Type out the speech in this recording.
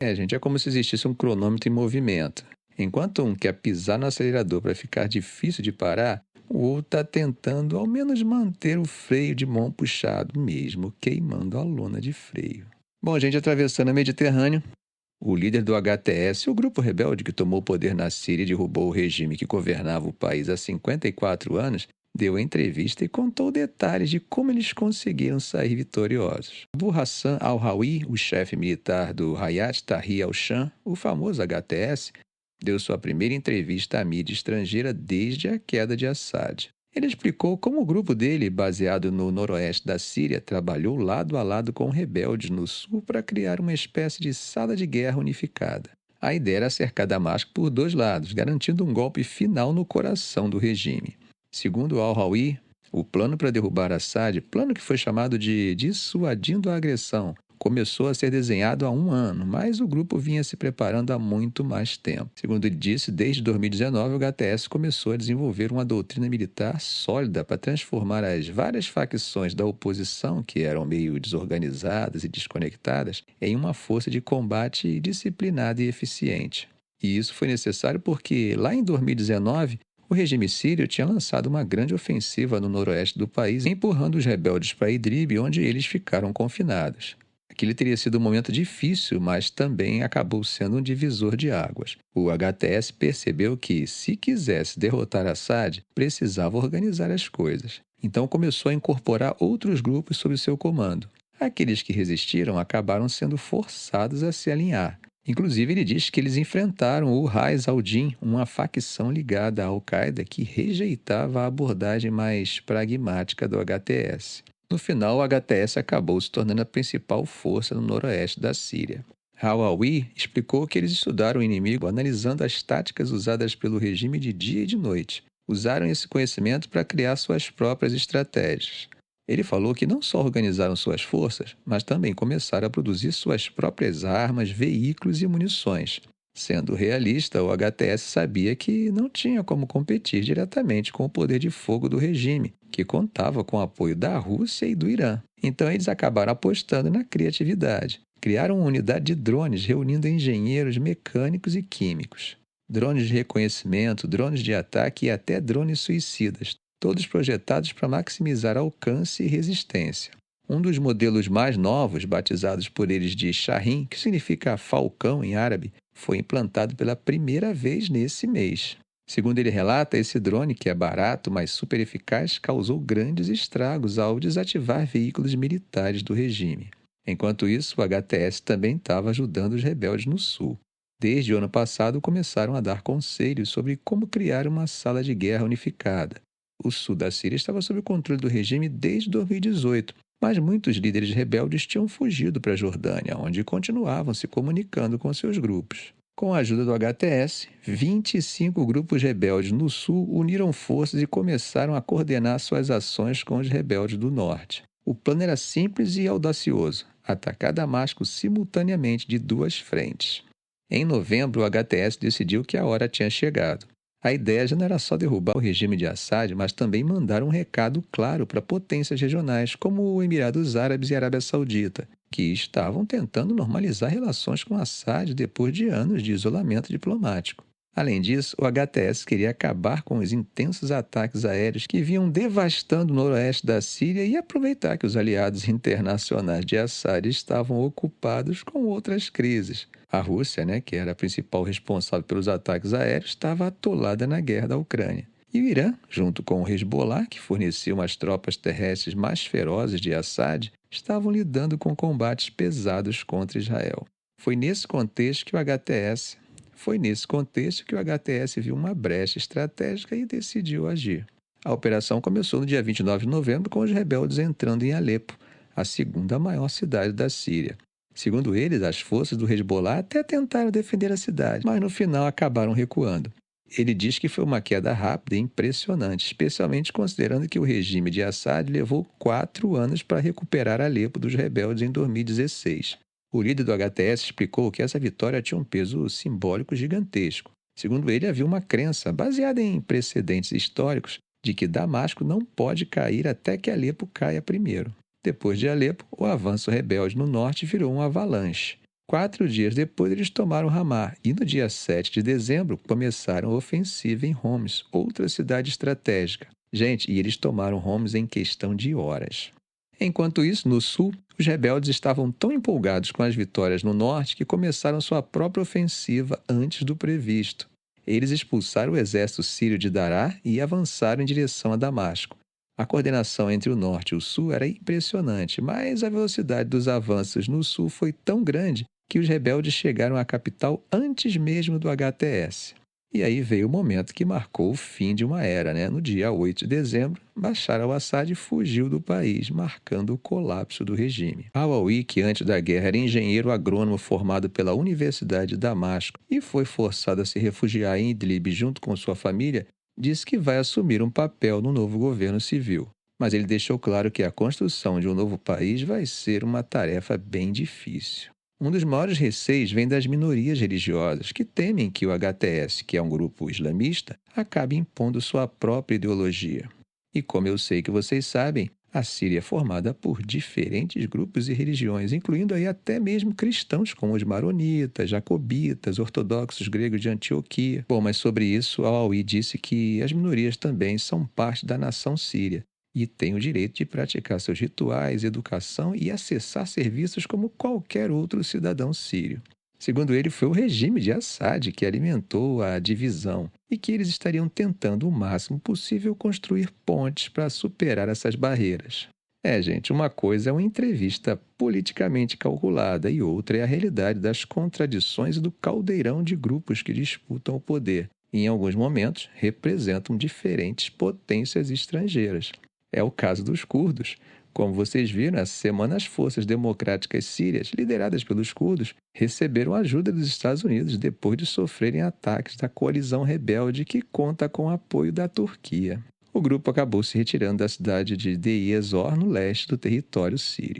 Gente, é como se existisse um cronômetro em movimento. Enquanto um quer pisar no acelerador para ficar difícil de parar, o outro está tentando ao menos manter o freio de mão puxado, mesmo queimando a lona de freio. Bom, gente, atravessando o Mediterrâneo, o líder do HTS, o grupo rebelde que tomou o poder na Síria e derrubou o regime que governava o país há 54 anos, deu entrevista e contou detalhes de como eles conseguiram sair vitoriosos. Abu Hassan al-Hawi, o chefe militar do Hayat Tahrir al-Sham, o famoso HTS, deu sua primeira entrevista à mídia estrangeira desde a queda de Assad. Ele explicou como o grupo dele, baseado no noroeste da Síria, trabalhou lado a lado com rebeldes no sul para criar uma espécie de sala de guerra unificada. A ideia era cercar Damasco por dois lados, garantindo um golpe final no coração do regime. Segundo al-Hawi, o plano para derrubar Assad, plano que foi chamado de dissuadindo a agressão, começou a ser desenhado há 1 ano, mas o grupo vinha se preparando há muito mais tempo. Segundo ele disse, desde 2019 o HTS começou a desenvolver uma doutrina militar sólida para transformar as várias facções da oposição, que eram meio desorganizadas e desconectadas, em uma força de combate disciplinada e eficiente. E isso foi necessário porque, lá em 2019, o regime sírio tinha lançado uma grande ofensiva no noroeste do país, empurrando os rebeldes para Idlib, onde eles ficaram confinados. Aquele teria sido um momento difícil, mas também acabou sendo um divisor de águas. O HTS percebeu que, se quisesse derrotar Assad, precisava organizar as coisas. Então começou a incorporar outros grupos sob seu comando. Aqueles que resistiram acabaram sendo forçados a se alinhar. Inclusive, ele diz que eles enfrentaram o Rais al-Din, uma facção ligada à Al-Qaeda que rejeitava a abordagem mais pragmática do HTS. No final, o HTS acabou se tornando a principal força no noroeste da Síria. Al-Hawi explicou que eles estudaram o inimigo analisando as táticas usadas pelo regime de dia e de noite. Usaram esse conhecimento para criar suas próprias estratégias. Ele falou que não só organizaram suas forças, mas também começaram a produzir suas próprias armas, veículos e munições. Sendo realista, o HTS sabia que não tinha como competir diretamente com o poder de fogo do regime, que contava com o apoio da Rússia e do Irã. Então eles acabaram apostando na criatividade. Criaram uma unidade de drones reunindo engenheiros, mecânicos e químicos. Drones de reconhecimento, drones de ataque e até drones suicidas, todos projetados para maximizar alcance e resistência. Um dos modelos mais novos, batizados por eles de Shahin, que significa falcão em árabe, foi implantado pela primeira vez nesse mês. Segundo ele relata, esse drone, que é barato, mas super eficaz, causou grandes estragos ao desativar veículos militares do regime. Enquanto isso, o HTS também estava ajudando os rebeldes no sul. Desde o ano passado, começaram a dar conselhos sobre como criar uma sala de guerra unificada. O sul da Síria estava sob o controle do regime desde 2018, mas muitos líderes rebeldes tinham fugido para a Jordânia, onde continuavam se comunicando com seus grupos. Com a ajuda do HTS, 25 grupos rebeldes no sul uniram forças e começaram a coordenar suas ações com os rebeldes do norte. O plano era simples e audacioso: atacar Damasco simultaneamente de duas frentes. Em novembro, o HTS decidiu que a hora tinha chegado. A ideia já não era só derrubar o regime de Assad, mas também mandar um recado claro para potências regionais como o Emirados Árabes e a Arábia Saudita, que estavam tentando normalizar relações com Assad depois de anos de isolamento diplomático. Além disso, o HTS queria acabar com os intensos ataques aéreos que vinham devastando o noroeste da Síria e aproveitar que os aliados internacionais de Assad estavam ocupados com outras crises. A Rússia, que era a principal responsável pelos ataques aéreos, estava atolada na guerra da Ucrânia. E o Irã, junto com o Hezbollah, que forneciam as tropas terrestres mais ferozes de Assad, estavam lidando com combates pesados contra Israel. Foi nesse contexto que o HTS viu uma brecha estratégica e decidiu agir. A operação começou no dia 29 de novembro, com os rebeldes entrando em Alepo, a segunda maior cidade da Síria. Segundo eles, as forças do Hezbollah até tentaram defender a cidade, mas no final acabaram recuando. Ele diz que foi uma queda rápida e impressionante, especialmente considerando que o regime de Assad levou 4 anos para recuperar Alepo dos rebeldes em 2016. O líder do HTS explicou que essa vitória tinha um peso simbólico gigantesco. Segundo ele, havia uma crença, baseada em precedentes históricos, de que Damasco não pode cair até que Alepo caia primeiro. Depois de Alepo, o avanço rebelde no norte virou uma avalanche. 4 dias depois, eles tomaram Ramá e, no dia 7 de dezembro, começaram a ofensiva em Homs, outra cidade estratégica. Gente, e eles tomaram Homs em questão de horas. Enquanto isso, no sul, os rebeldes estavam tão empolgados com as vitórias no norte que começaram sua própria ofensiva antes do previsto. Eles expulsaram o exército sírio de Dará e avançaram em direção a Damasco. A coordenação entre o norte e o sul era impressionante, mas a velocidade dos avanços no sul foi tão grande que os rebeldes chegaram à capital antes mesmo do HTS. E aí veio o momento que marcou o fim de uma era, né? No dia 8 de dezembro, Bashar al-Assad fugiu do país, marcando o colapso do regime. Alawi, que antes da guerra era engenheiro agrônomo formado pela Universidade de Damasco e foi forçado a se refugiar em Idlib junto com sua família, disse que vai assumir um papel no novo governo civil. Mas ele deixou claro que a construção de um novo país vai ser uma tarefa bem difícil. Um dos maiores receios vem das minorias religiosas, que temem que o HTS, que é um grupo islamista, acabe impondo sua própria ideologia. E como eu sei que vocês sabem, a Síria é formada por diferentes grupos e religiões, incluindo aí até mesmo cristãos, como os maronitas, jacobitas, ortodoxos gregos de Antioquia. Bom, mas sobre isso, Alawi disse que as minorias também são parte da nação síria e têm o direito de praticar seus rituais, educação e acessar serviços como qualquer outro cidadão sírio. Segundo ele, foi o regime de Assad que alimentou a divisão e que eles estariam tentando o máximo possível construir pontes para superar essas barreiras. Gente, uma coisa é uma entrevista politicamente calculada e outra é a realidade das contradições e do caldeirão de grupos que disputam o poder e, em alguns momentos, representam diferentes potências estrangeiras. É o caso dos curdos. Como vocês viram, essa semana as forças democráticas sírias, lideradas pelos curdos, receberam ajuda dos Estados Unidos depois de sofrerem ataques da coalizão rebelde que conta com o apoio da Turquia. O grupo acabou se retirando da cidade de Deir ez-Zor, no leste do território sírio.